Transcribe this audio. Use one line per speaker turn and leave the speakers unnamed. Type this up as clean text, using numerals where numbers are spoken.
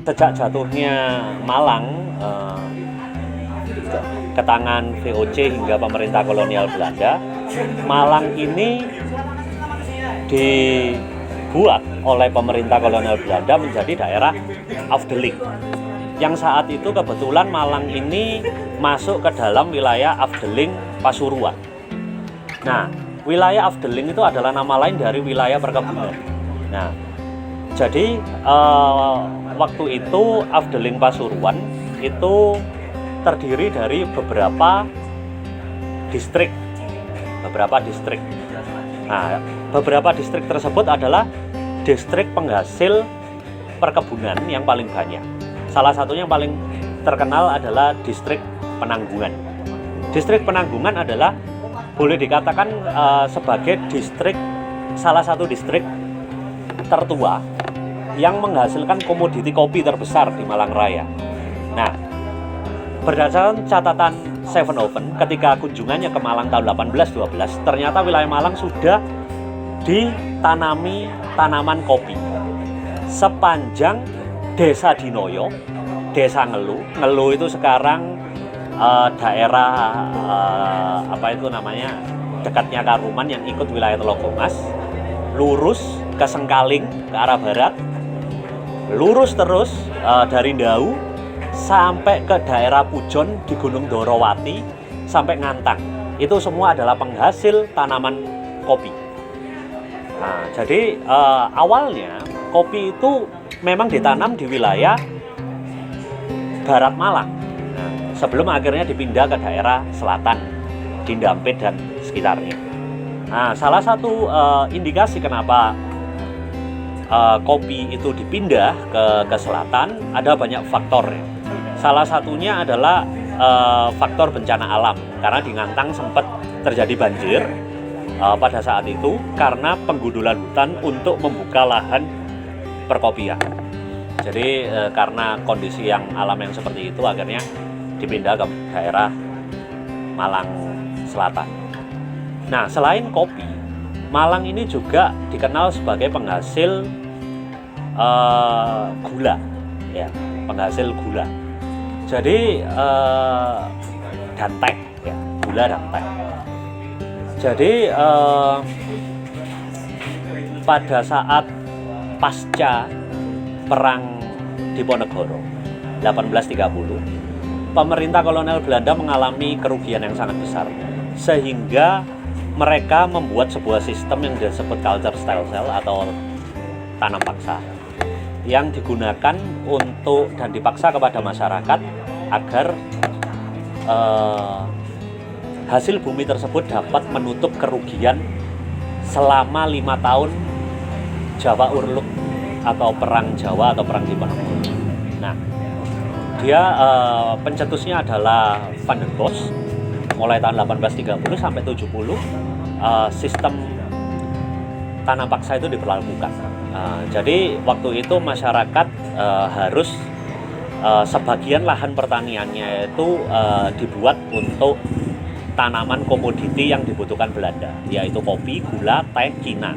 sejak jatuhnya Malang ke tangan VOC hingga pemerintah kolonial Belanda, Malang ini dibuat oleh pemerintah kolonial Belanda menjadi daerah Afdeling. Yang saat itu kebetulan Malang ini masuk ke dalam wilayah Afdeling Pasuruan. Nah, wilayah Afdeling itu adalah nama lain dari wilayah perkebunan. Nah, jadi waktu itu Afdeling Pasuruan itu terdiri dari beberapa distrik. Nah, beberapa distrik tersebut adalah distrik penghasil perkebunan yang paling banyak. Salah satunya yang paling terkenal adalah distrik Penanggungan. Distrik Penanggungan adalah boleh dikatakan sebagai salah satu distrik tertua yang menghasilkan komoditi kopi terbesar di Malang Raya. Nah, berdasarkan catatan Sevenhoven ketika kunjungannya ke Malang tahun 1812, ternyata wilayah Malang sudah ditanami tanaman kopi sepanjang Desa Dinoyo, Desa Ngelu. Ngelu itu sekarang daerah dekatnya Karuman yang ikut wilayah Telogomas, lurus ke Sengkaling ke arah barat, lurus terus dari Ndau sampai ke daerah Pujon di Gunung Dorowati sampai Ngantang. Itu semua adalah penghasil tanaman kopi. Nah, jadi awalnya kopi itu memang ditanam di wilayah barat Malang. Nah, sebelum akhirnya dipindah ke daerah selatan di Ndampit dan sekitarnya. Nah, salah satu indikasi kenapa kopi itu dipindah ke selatan ada banyak faktor. Salah satunya adalah faktor bencana alam, karena di Ngantang sempat terjadi banjir pada saat itu karena penggundulan hutan untuk membuka lahan perkopian. Jadi karena kondisi yang alam yang seperti itu akhirnya dipindah ke daerah Malang Selatan. Nah, selain kopi, Malang ini juga dikenal sebagai penghasil gula, ya, penghasil gula. Jadi dan teh, ya, gula dan teh. Jadi pada saat pasca perang Diponegoro 1830, pemerintah kolonial Belanda mengalami kerugian yang sangat besar, sehingga mereka membuat sebuah sistem yang disebut culture style cell atau tanam paksa, yang digunakan untuk dan dipaksa kepada masyarakat agar hasil bumi tersebut dapat menutup kerugian selama 5 tahun Jawa Urluk atau perang Jawa atau perang Diponegoro. Nah, dia pencetusnya adalah Van den Bosch. Mulai tahun 1830 sampai 70 sistem tanam paksa itu diberlakukan. Jadi waktu itu masyarakat harus sebagian lahan pertaniannya itu dibuat untuk tanaman komoditi yang dibutuhkan Belanda, yaitu kopi, gula, teh, kina.